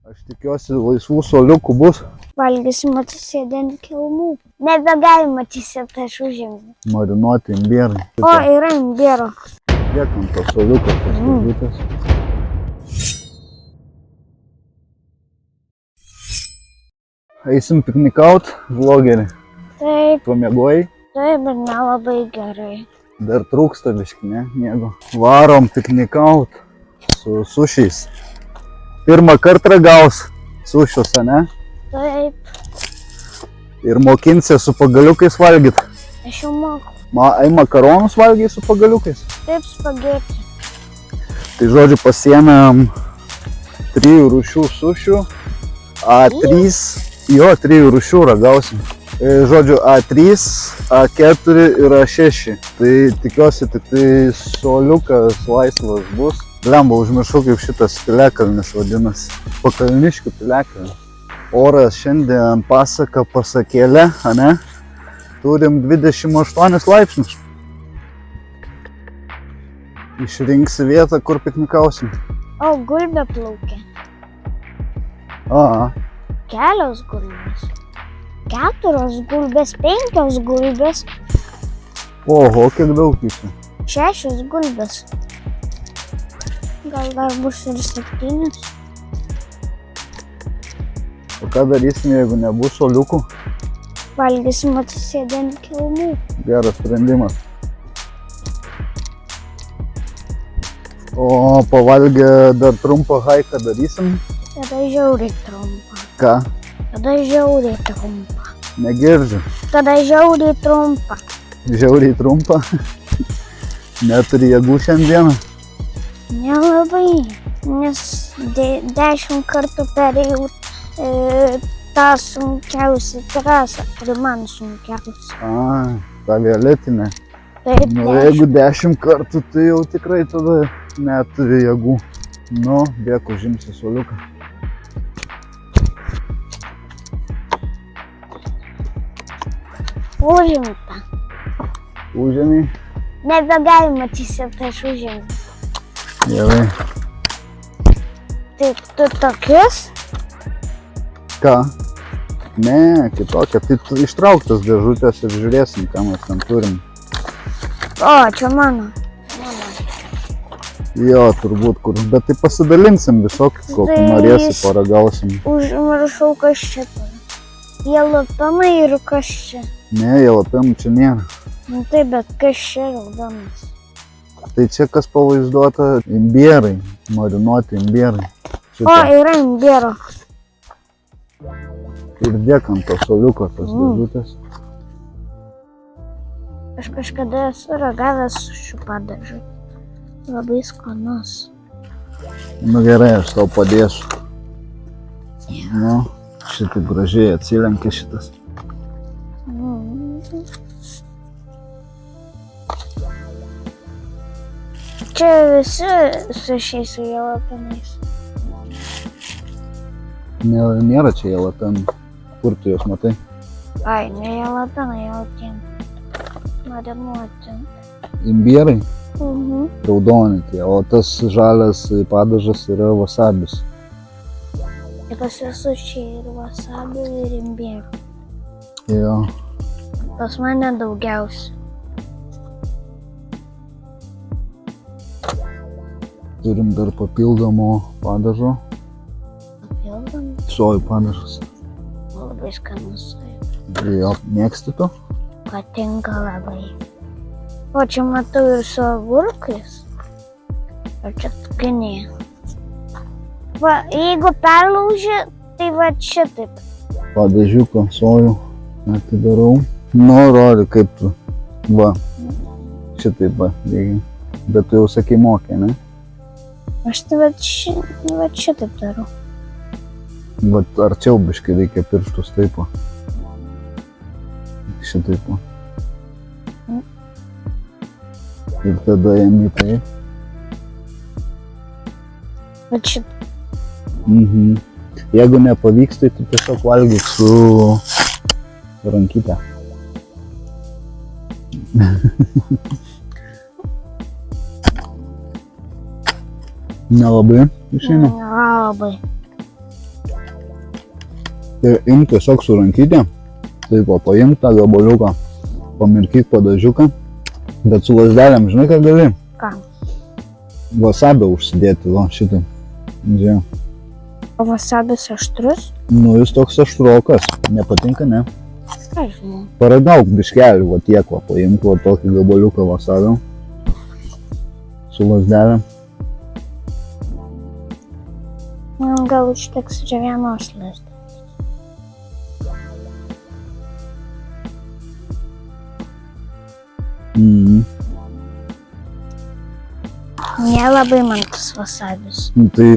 Aš tikiuosi, laisvų suoliukų bus. Valgysim atsisėdę ant kelmų. Nebegalima atsisėti, aš užėmiau. Marinuoti imbierai. O, yra imbiero. Kiek ant to suoliuko pastatytas. Eisim piknikaut, vlogerį. Taip, Pamiegojai? taip, bet nelabai gerai. Dar trūksta biškį, ne? Miego. Varom piknikaut su sušiais. Pirmą kartą ragaus sušius, ne? Taip, Ir mokinsi su pagaliukais valgyt. aš jau moku. Makaronus valgiai su pagaliukais. Taip, spagetį. Tai žodžiu pasiėmėm 3 rūšių sušių. A3 rūšių ragausim. Žodžiu A3, A4 ir A6. Tai tikiuosi tik tai suoliukas laisvas bus. Blemba, užmiršau kaip šitas piliakalnis vadinasi. Pakalniškių piliakalnis. Oras šiandien pasaka pasakėlė, ane? Turim 28 laipsnius. Išrinksi vietą, kur piknikausim. O, gulbė plaukia. Aha. Kelios gulbės. 4 gulbės, 5 gulbės, Oho, kiek daug jūsų. 6 gulbės. Gal dar bus ir 7. O ką darysim, jeigu nebus suoliukų? Valgysim atsisėdę ant kelmų. Geras sprendimas. O pavalgę dar trumpą haiką darysim? Tada žiauriai trumpa. Ką? Tada žiauriai trumpa. Negirdžiu. Tada žiauriai trumpa. Žiauriai trumpą. Neturi jėgų šiandieną. Nelabai, nes 10 kartų perėjau tą sunkiausią trasą, kuri man sunkiausia. Ta violetinė. Taip, Nu, jeigu 10 kartų, tai jau tikrai tada neturi jėgų. Nu, bėk užimsi suoliuką. Užimta. Užėmį. Nebegalima atsisėti, aš užėmiau. Gerai. Tai tu tokius? Ką? Ne, kitokia. Tai tu ištrauktas dėžutės ir žiūrėsim, ką mes ten turim. O, čia mano. Jo, turbūt kur. Bet tai pasidalinsim visokį, kokį Tai norėsi, jis- paragausim. Užmiršau, kas čia turi. Jalapena ir kas čia. Ne, jalapenų čia nėra. Nu taip, bet kas čia raudonas? Tai čia kas pavaizduota imbierai, marinuoti imbierai. O, yra imbiero. Ir dėk ant to suoliuko tas dėžutės. Aš kažkada esu ragavęs su šių padažu. Labai skanus. Nu gerai, aš tau padėsiu. Nu, šitaip gražiai atsilenkia šitas. Čia visi su šiais jalapenais. Nėra čia jalapenų. Kur tu juos matai? Ai, ne jalapenai, jau tie marinuoti. Imbierai? Mhm. Raudoni tie, o tas žalias padažas yra wasabis. Ir pas visus čia ir wasabi ir imbiero. Jo. Pas mane daugiausia. Turim dar papildomo padažo. Papildom. Sojų padažas. Labai skanus. Jo, mėgsti to? Patinka labai. O čia matau ir su agurkais. Ar čia skaniai? Va, jeigu perlauži, tai va šitaip. Padažiuką sojų atidarau. Nu, rori, kaip tu. Va. Šitaip va. Lygiai. Bet tu jau sakai mokė, ne? Aš tai va šitaip darau. Va, arčiau biškai reikia pirštus taip va. Šitaip va. Ir tada ėmė taip. Va šitaip. Jeigu nepavyks, tai tu tiesiog valgyk su rankyte. Nelabai išeina? Nelabai. Tai imk tiesiog su rankytė, taip paimk tą gabaliuką, pamirkyk padažiuką, bet su lazdelėm, žinai, ką gali? Ką? Vasabę užsidėti, va, šitai. Žiūrėjau. O vasabis aštrus? Nu, jis toks aštrokas, nepatinka, ne? Ką žinau. Paragauk biškelį, va tiek, va, paimk va tokį gabaliuką vasabę su lazdelėm. Gal užteks čia vienos lazdelės. Nelabai man tas vasabis. Tai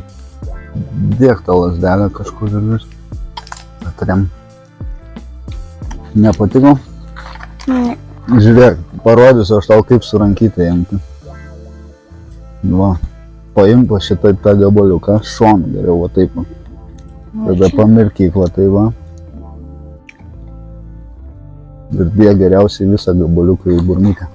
dėk tą lazdelę kažkur ir vis. Atrem. Nepatiko? Ne. Žiūrėk, parodysiu aš tau kaip su rankytė imti. Va, paimk va šitą tą gabaliuką, šoną geriau, va taip. Tada pamirkyk, va tai va. Ir dėk geriausiai visą gabaliuką į burnytę.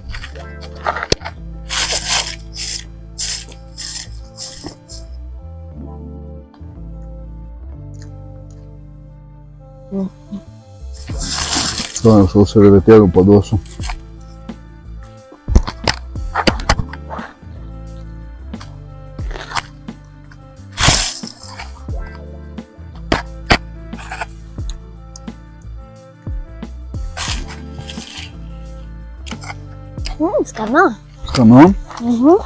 To aš jau servetėlių paduosiu. Skanu. Skanu? Mhm.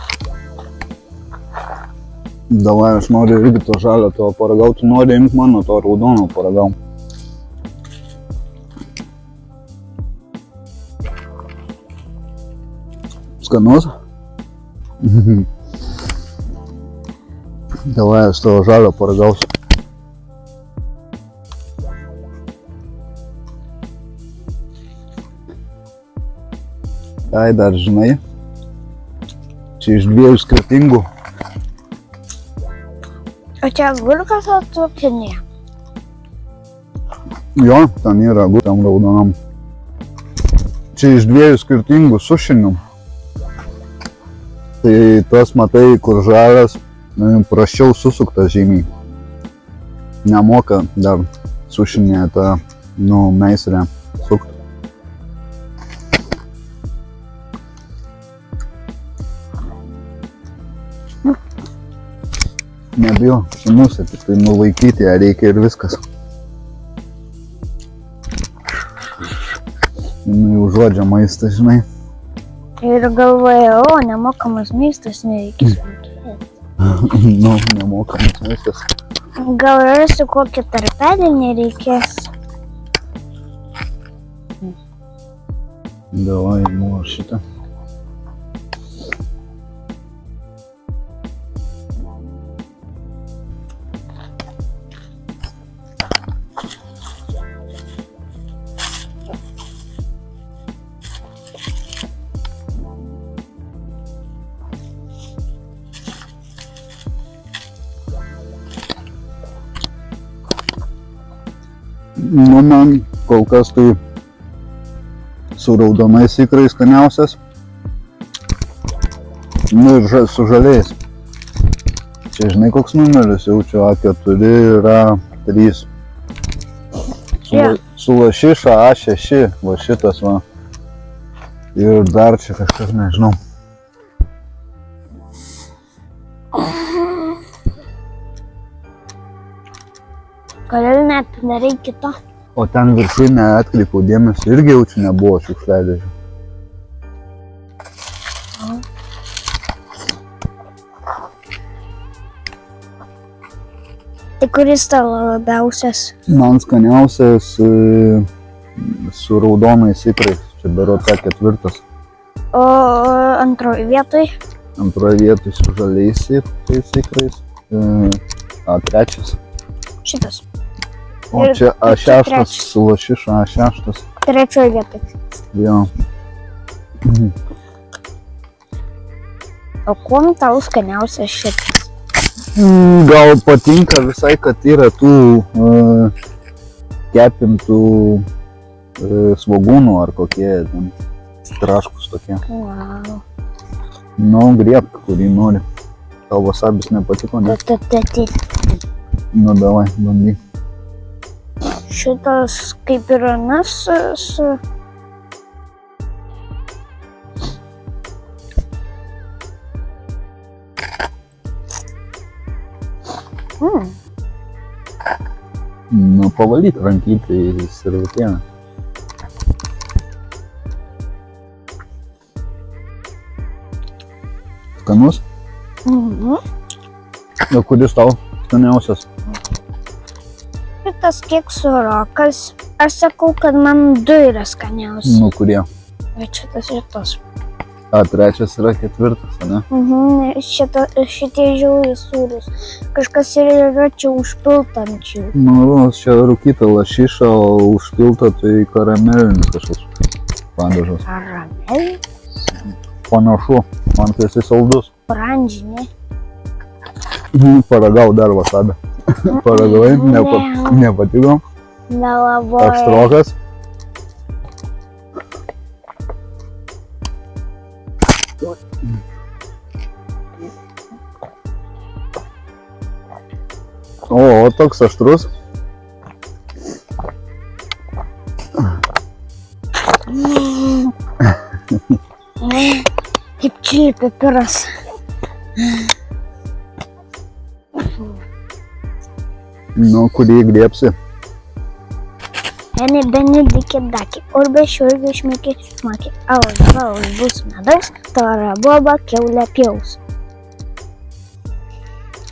Davai, aš noriu irgi to žalio to paragau, tu nori imti mano to raudono paragau. Skanus? Davai, aš tavo žalio paragausiu. Tai dar žinai, čia iš dviejų skirtingų. O čia agurkas ar cukinija? Jo, ten yra agurkam raudonam. Čia iš dviejų skirtingų sušinių. Tai tas matai, kur žalias, prasčiau susuktas žymiai. Nemoka dar sušinė tą, meistrę sukti. Nebijo, sūnusė, tik tai nulaikyti ją reikia ir viskas. Užuodžia maistą, žinai. Ir galvoja, nemokamas maistas nereikės mokėti. Nemokamas maistas. Gal rasiu kokį tarpelį nereikės. Davai, imu šitą. Man kol kas tai su raudonais ikrais skaniausias. Ir su žaliais. Čia žinai koks numeris, jaučiu A4 yra 3. Su lašiša A6, va šitas va. Ir dar čia kažkas nežinau. Kodėl net darai kito? O ten viršui neatkreipiau dėmesio, irgi jaučiu nebuvo šiukšliadėžių. Tai kuris tavo labiausias? Man skaniausias su raudonais ikrais, čia berods A4. O antroje vietoj? Antroje vietoj su žaliais ikrais, A3. Šitas. O čia A6 su lašiša A6. Trečioje vietoj. Jo. O kuom tau skaniausias šitas? Gal patinka visai, kad yra tų kepintų svogūnų ar kokie ten traškus tokie. Wow. Griebk, kurį nori. Tau vasabis nepatiko, ne? Tai. Davai, bandyk. šitas kaip ir anas su... Nu, pavalyti rankytę į servetėlę. Skanus? O kuris tau skaniausias? Šitas keksų rokas. Aš sakau, kad man du yra skaniausi. Nu, kurie? Bet šitas ir tas. A, trečias yra ketvirtas, ne? Šitie žiauriai sūrus. Kažkas ir yra čia užpilta ant jų. Nu, čia rūkyta lašiša, o užpilta tai karamelinis kažkoks padažas. Karamelis? Panašu, man tai jisai saldus. Oranžinė. Paragau dar vasabę. Paragavai? Nepatiko? Nelabai. Aštrokas? O, toks aštrus. Kaip čili pipiras. Nu, kurį griebsi? Eni beni diki daki, urbe šiurgi šmiki šmaki, alaus bus medaus, tora boba kiaulė pjaus.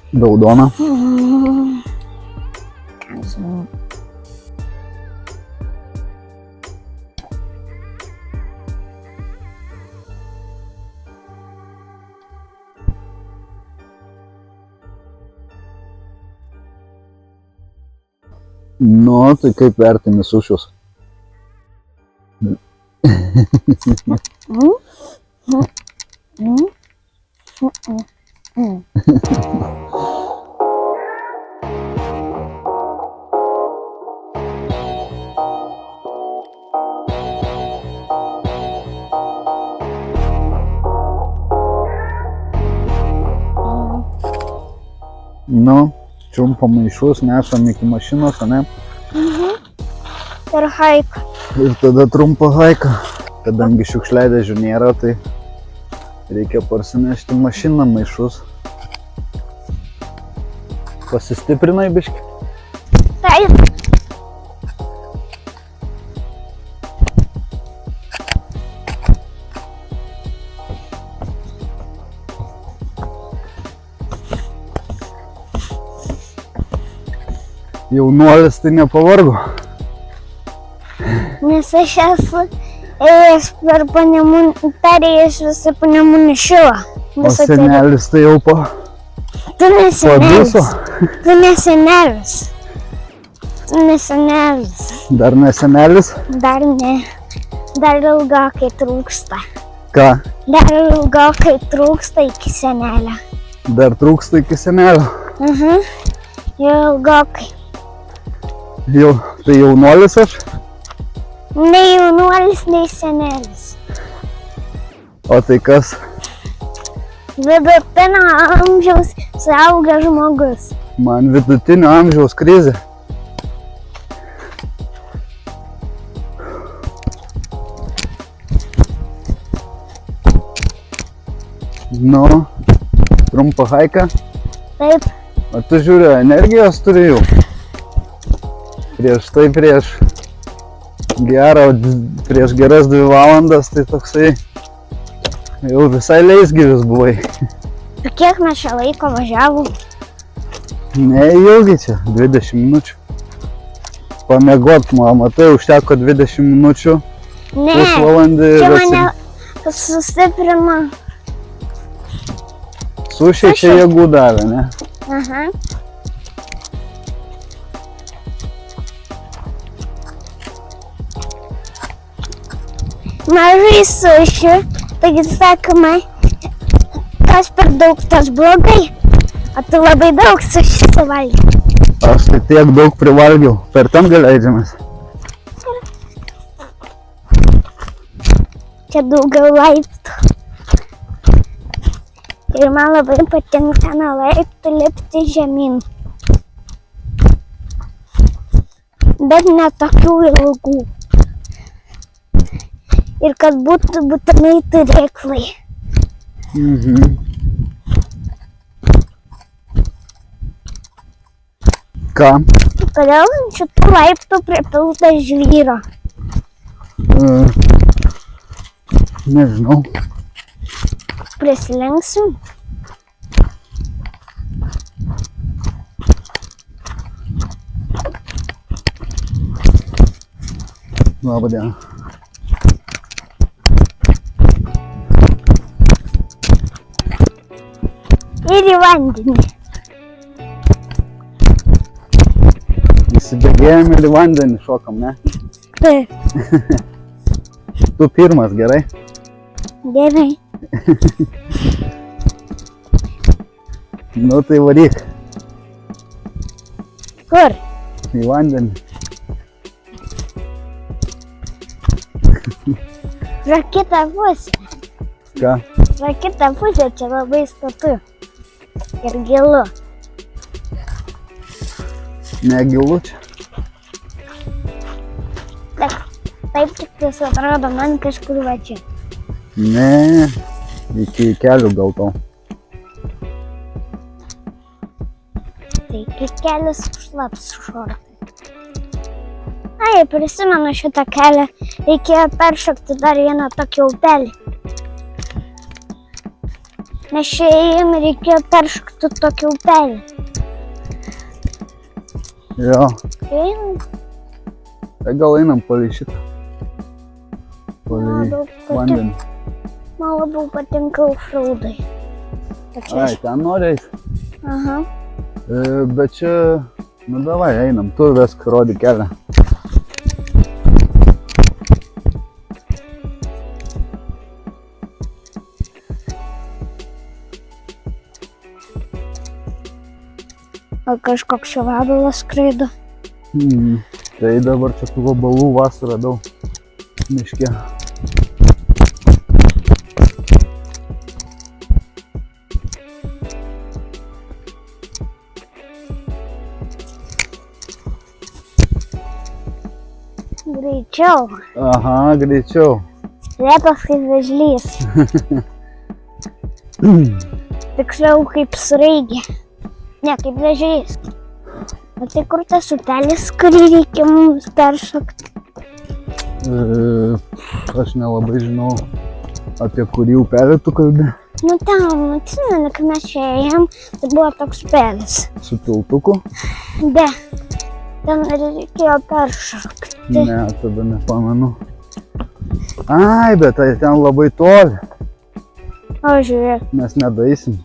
Raudona. Nu, tai kaip vertini sušius? Nu, čiumpam maišus, nešam iki mašinos, ne? Ir haika. Ir tada trumpa haika. Kadangi šiukšliadėžių nėra, tai reikia parsinešti mašiną maišus. Pasistiprinai biškį? Taip. Jaunuolis tai nepavargo. Nes aš esu ėjęs per perėjęs visą Panemunės šilą. O senelis tai jau Tu ne senelis. paduso. Tu ne senelis. Tu ne senelis. Dar ne senelis? Dar ne. Dar ilgokai trūksta. Ką? Dar ilgokai trūksta iki senelio. Dar trūksta iki senelio. Jau ilgokai. Jau, tai jaunuolis aš? Nei jaunuolis, nei senelis. O tai kas? Vidutinio amžiaus suaugęs žmogus. Man vidutinio amžiaus krizė. Nu, trumpa haika. Taip. O tu žiūri, energijos turi jau. Prieš geras 2 valandas, tai toksai jau visai leisgyvis buvai. Ir kiek mes šią laiko važiavom? Neilgai čia, 20 minučių. Pamiegot, matai, užteko 20 minučių. Ne, Pusvalandį čia ir mane sustiprino. Sušiai čia jėgų davė, ne? Aha. Mažai sušių, taigi sakoma, tas per daug, tas blogai, o tu labai daug sušių suvalgai. Aš tai tiek daug privalgiau, per ten leidžiamės. Čia daugiau laiptų. Ir man labai patinka nuo laiptų lipti žemyn. bet ne tokių ilgų. Ir kad būtų būtinai turėklai. Ką? Kodėl ant šitų laiptų pripilta žvyro? Nežinau. Prisilenksim? Labą dieną. Ir į vandenį. Įsibėgėjom ir į vandenį šokam, ne? Taip. Tu pirmas, gerai? Gerai. Nu tai varyk Kur? į vandenį. Pra kitą pusę. Ką? Pra kitą pusę čia labai statu. Ir gilu. Negilu čia. Taip tik tas atrodo man kažkur va čia. Ne, iki kelių gal tau. Tai kaip kelias šlaps šortai. Ai, prisimenu šitą kelią. Reikėjo peršokti dar vieną tokį upelį. Mes čia ėjom ir reikėjo peršokti tokį upelį. Jo, Einam. tai gal einam palei šitą. Palei Labiau vandenį. Man labiau patinka offroadai. Ai, ten nori eit. Aha. Bet čia, nu davai, einam, tu vesk rodi kelią. O kažkoks čia vabalas skraido. Tai dabar čia tų vabalų vasarą daug miške. Greičiau. Aha, greičiau. Lėtas kaip vėžlys. Tiksliau kaip sraigė. Ne, kaip vėžlys. O tai kur tas upelis, kurį reikia mums peršokti? Aš nelabai žinau, apie kurį upelį tu kalbi. Nu ten, atsimenu, kai mes čia ėjom, tai buvo toks upelis. Su tiltuku? Be, ten reikėjo peršokti. Ne, tada nepamenu. Ai, bet tai ten labai toli, O žiūrėk, mes nedaisim.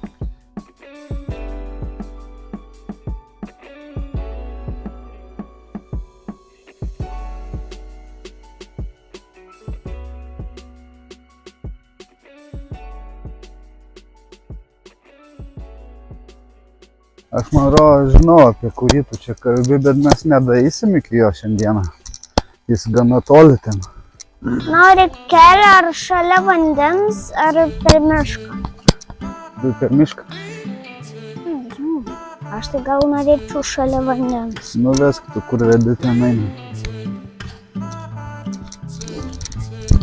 Aš man žinau, apie kurį tu čia kalbi, bet mes nedaisim iki jo šiandieną. Jis gana toli ten. nori kelio ar šalia vandens, ar per mišką? Tu per mišką. Nežinau, aš tai gal norėčiau šalia vandens. Nuvesk tu, kur vedi ten eini.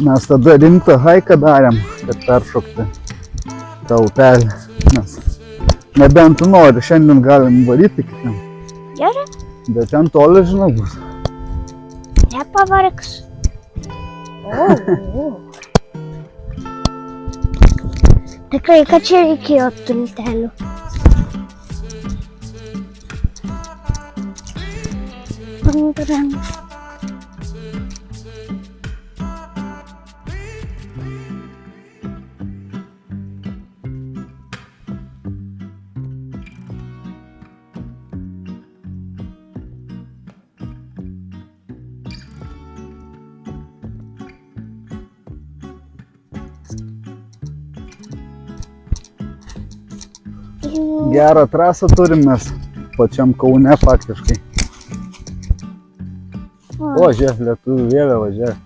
Mes tada rimtą haiką darėm, kad peršokti tą upelį. Nes nebent tu nori, šiandien galim varyti kitiem. Gerai, Bet ten toli, žinau, bus. nepavargs. O. Tikrai, kad čia reikėjo tultelių. Pantram. Gerą trasą turim mes pačiam Kaune faktiškai. O, žiūrėk, lietuvių vėliava, žiūrėk.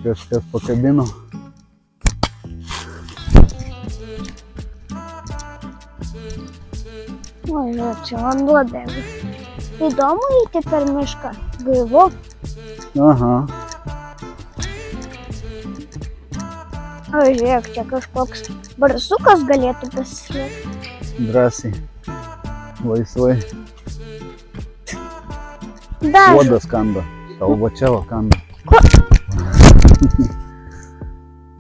Kažkas pakabino. O, žiūrėk, čia vanduo bėga. Įdomu eiti per mišką. Gaivu. Aha. O žiūrėk, čia kažkoks barsukas galėtų pasislėpti. Drąsiai. Laisvai. Dažas. Uodas kanda. Tau va čia va kanda.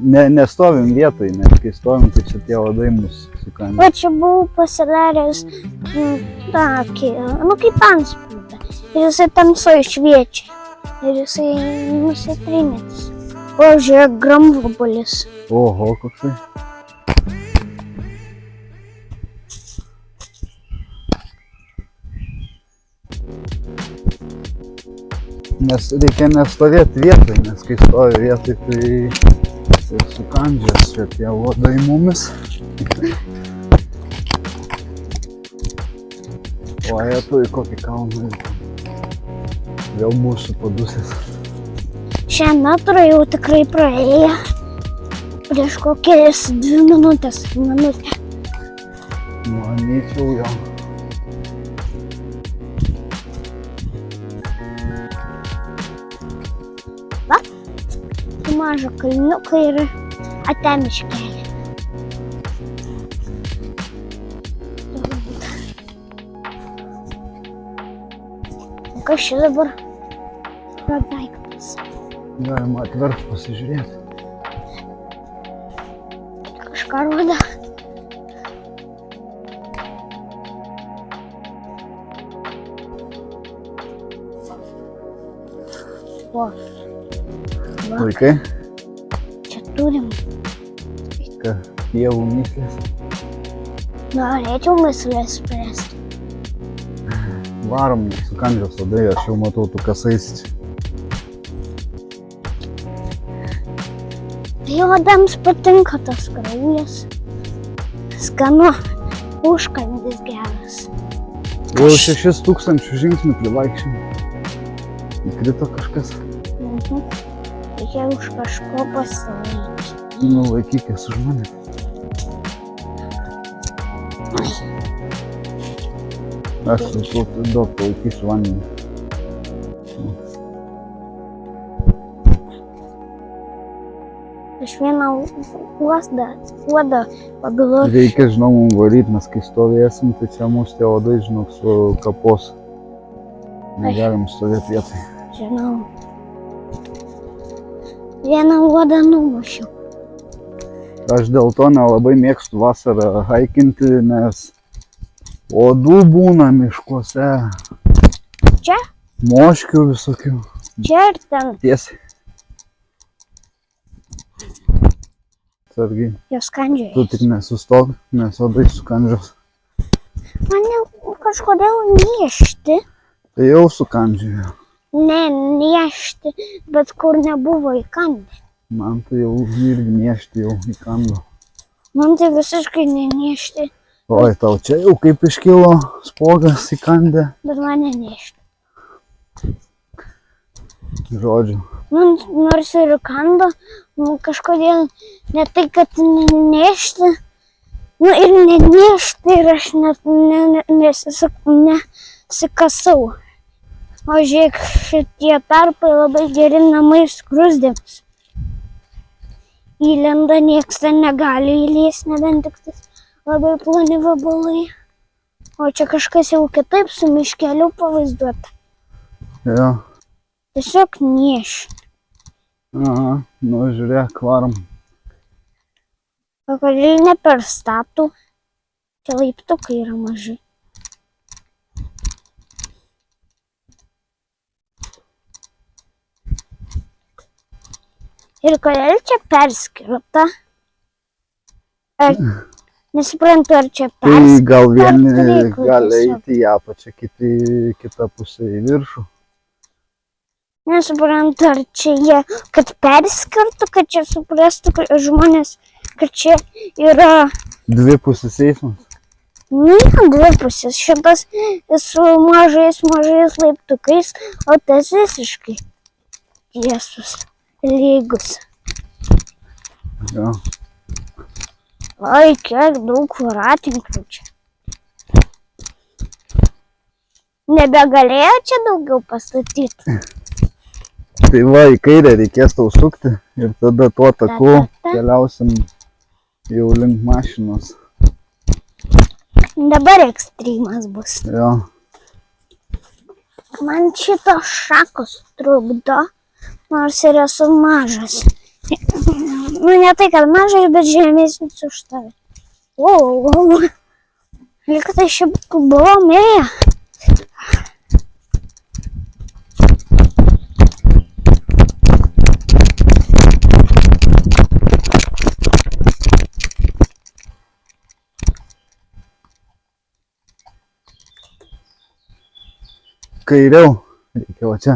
Nestovim vietoj, nes kai stovim, tai čia tie uodai mus sukanda. Va čia buvau pasidaręs tokį, kaip antspaudą. Ir jisai tamsoj šviečia. Ir jisai nusitrinęs. O žiūrėk, gramvabulis. Oho, koksai. Nes reikia nestovėti vietoj, nes kai stovi vietoj, tai ir sukandžias čia tie uodai mumis. O jie tu į kokį kalną. Vėl mūsų padusės. Šią metrą jau tikrai praėjo. Prieš kokias 2 minutės. Manyčiau jo. Mažą kalniuką ir atemiškelį. Kas čia dabar? Daiktas. Galima atverti, pasižiūrėti. Kažką rodo. O. Vaikai, Čia turim. ką, pievų myslės. Norėčiau myslės spręsti. Varom, sukandžios uodai, aš jau matau, tu kasais. Tai uodams patinka tas kraujas. Skanu. Užkandis geras. Jau 6000 žingsnių privaikščiam. Įkrito kažkas. Reikia už kažko pasilaikyti. Nu, laikykės už mane. Aš su tuo daug palaikysiu vandenį. Aš vieną uodą pagalvoju. Reikia, žinau, mums varyti, mes kai stovėsim, tai čia mūsų tie uodai, žinok, su kapos. Negalim stovėti vietoj. Žinau. Vieną uodą numušiau. Aš dėl to nelabai mėgstu vasarą haikinti, nes uodų būna miškuose. Čia? Moškių visokių. Čia ir ten. Tiesiai. Sargiai. Jos kandžioja. Tu tik nesustok, nes uodai sukandžios. Mane kažkodėl niešti. Tai jau sukandžiojo. Ne, niešti, bet kur nebuvo įkandę. Man tai jau irgi niešti jau įkando. Man tai visiškai neniešti, Oi, tau čia jau kaip iškilo spogas įkandė. bet mane niešti. Žodžiu. Man nors ir įkando, kažkodėl ne tai, kad neniešti, ir neniešti ir aš net nesikasau. O žiūrėk, šitie tarpai labai geri namai skruzdėms. Įlenda, nieks ten negali įlįsti, nebent tik tais labai ploni vabalai. O čia kažkas jau kitaip su miškeliu pavaizduota. Jo. Tiesiog nieš. Aha, nu žiūrėk, varom. O kodėl ne per statų? Čia laiptukai yra maži. Ir kodėl čia perskirta? Nesuprantu, ar čia Tai perskirta. gal vieni turėklai gali tiesiog. eiti į apačią, kiti kitą pusę į viršų. Nesuprantu, ar čia jie, kad perskirtų, kad čia suprastų žmonės, kad čia yra Dvi pusės eismas. ne dvi pusės. Šitas su mažais laiptukais, o tas visiškai tiesus, lygus. Jo. Oi, kiek daug voratinklių čia. nebegalėjo čia daugiau pastatyti. Tai va, į kairę reikės tau sukti ir tada tuo taku keliausim jau link mašinos. Dabar ekstrymas bus. Jo. Man šitos šakos trukdo, nors ir esu mažas. Nu, ne tai, kad mažas, bet žemesnis už tave. Lyg tai šiaip buvo mėja. Kairiau. Reikia va čia.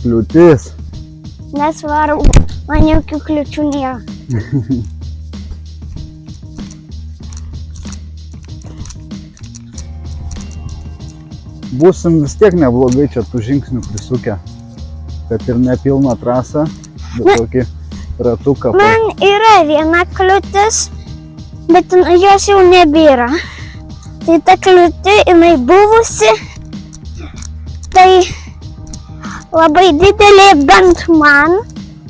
Kliūtis. Nesvarbu, man jokių kliūčių nėra. Būsim vis tiek neblogai čia tų žingsnių prisukę. Kad ir nepilną trasą, bet tokį ratuką. Man yra viena kliūtis, bet jos jau nebėra. Tai ta kliūtė, jinai buvusi, tai labai didelė, bent man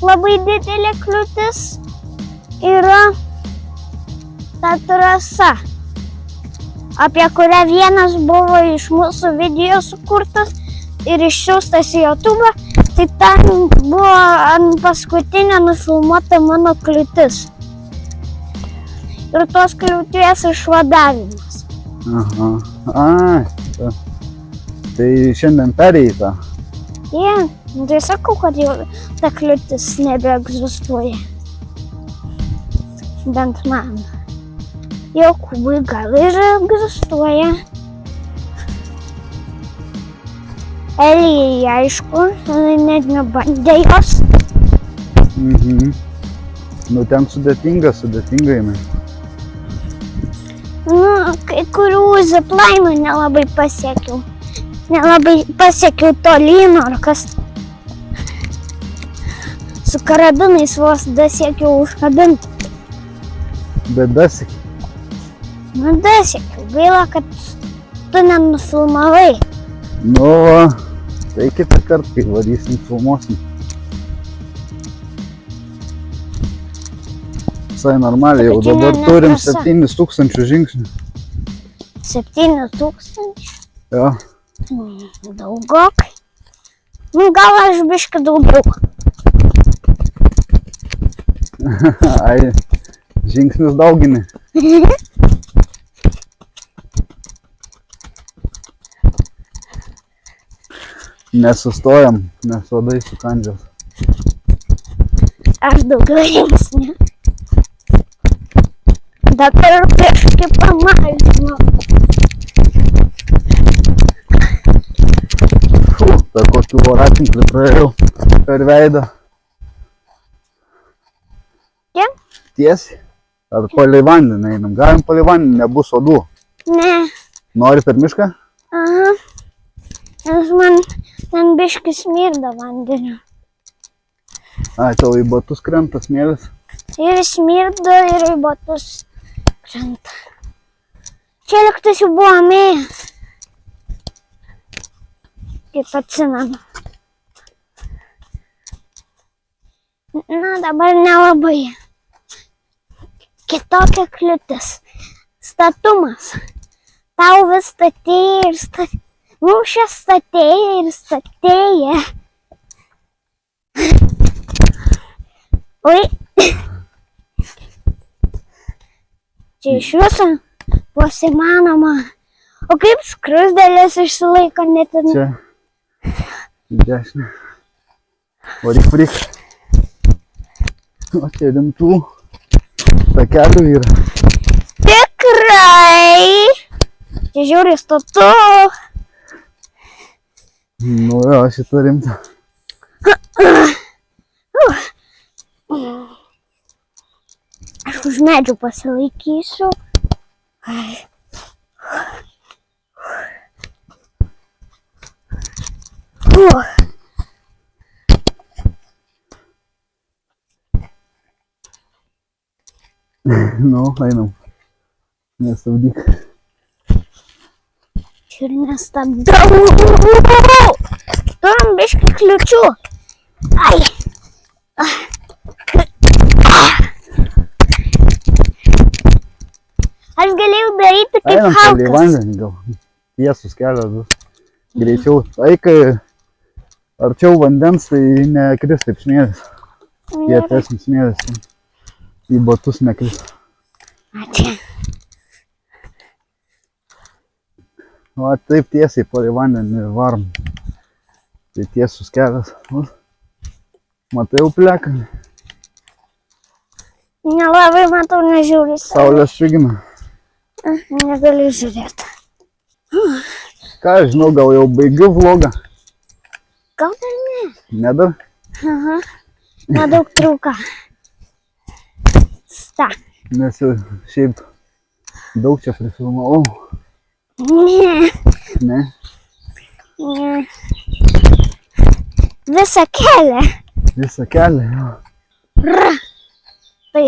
labai didelė kliūtis yra ta trasa, apie kurią vienas buvo iš mūsų video sukurtas ir išsiųstas į YouTube, tai ten buvo ant paskutinio nufilmuota mano kliūtis. Ir tos kliūties išvadavimas. Aha. Ai, tai šiandien perėjai tą. Tai sakau, kad jau ta kliūtis nebeegzistuoja. Bent man. Jokūbui gal ir egzistuoja. Elijai, aišku, net nebandė jos. Nu, ten sudėtinga jinai. Nu, kai kurių ziplainų nelabai pasiekiau. Nelabai pasiekiau tolyn, ar kas. Su karabinais vos dasiekiau užkabinti. Bet dasiekiau. Nu, dasiekiau. Gaila, kad tu nenufilmavai. Nu, va, tai kitą kartą, kai varysim, filmuosim. Visai normaliai, jau dabar turim 7000 žingsnių. 7000? Jo. Daugokai. Nu, gal aš biškį daugiau. Ai, žingsnius daugini. Nesustojam, nes vadai sukandžios. Aš daugiau žingsnių. Dabar biškį pamažinu. Per kokį voratinklį praėjau per veidą. Kiek? Tiesiai. Ar palei vandenį einam? Galim palei vandenį, nebus odų. Ne. Nori per mišką? Aha. Nes man ten biškį smirda vandeniu. Ai, tau į batus krenta smėlis. Ir smirda, ir į batus krenta. Čia lygtais jau buvo mėja. Kaip atsimenu. Na, dabar nelabai. Kitokia kliūtis. Statumas. Tau vis statėjai ir statėjai. Mums čia statėjai ir statėjai. Oi. Čia iš viso vos įmanoma. O kaip skruzdėlės išsilaiko net ir... Čia. Į dešinę. Varyk. O čia rimtų takelių yra. Tikrai. Čia žiūri statu. Nu jo, šitą rimtą. Aš už medžių pasilaikysiu. Nu, einam. Nestabdyk. Ir nestabdau. Turim biškį kliučių. Ai. Aš galėjau daryti kaip Einam palei Halkas. vandenį gal. Tiesus kelias bus. Greičiau. Tai kai arčiau vandens, tai nekris taip smėlis. Kietesnis smėlis. Į batus nekris. Ačiū. O taip tiesiai palei vandenį varom. Tai tiesus kelias. O, matai jau plekanį. Nelabai matau, nežiūri. Saulės švigina. Negaliu žiūrėti. Ką aš žinau, gal jau baigiu vlogą. Gal dar ne? Nedar? Aha. Nedaug trūka. Sta. Nes jau šiaip daug čia prifilmavau. Ne. Ne? Ne. Visą kelią. Visą kelią jau. Tai.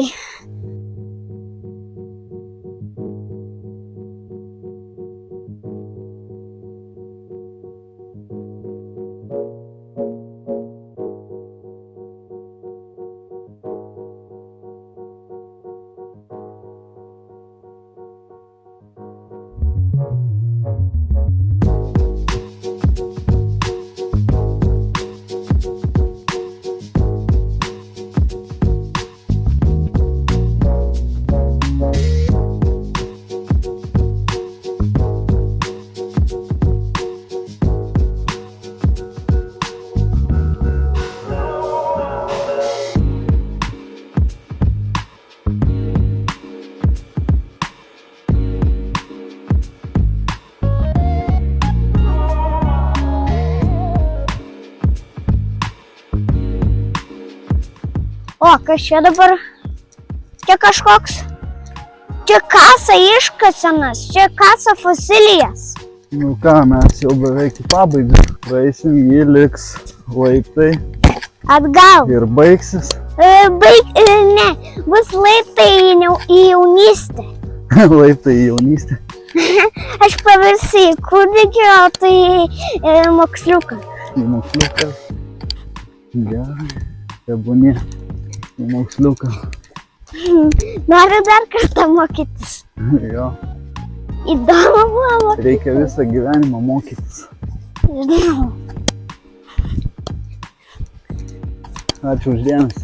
O, kas čia dabar? Čia kažkoks. Čia kasa iškasenas, čia kasa fosilijas. Nu ką, mes jau beveik į pabaigą. Praeisim, jį liks laiptai Atgal. ir baigsis. Ne, bus laiptai į jaunystę. Laiptai į jaunystę. Aš pavirsiu į kūdikį, o tai moksliuką. Į moksliuką. Gerai, tebūnie. Į moksliuką. Noriu dar kartą mokytis. Jo, Įdomu buvo mokytis. reikia visą gyvenimą mokytis. Žinau. Ačiū už dėmesį.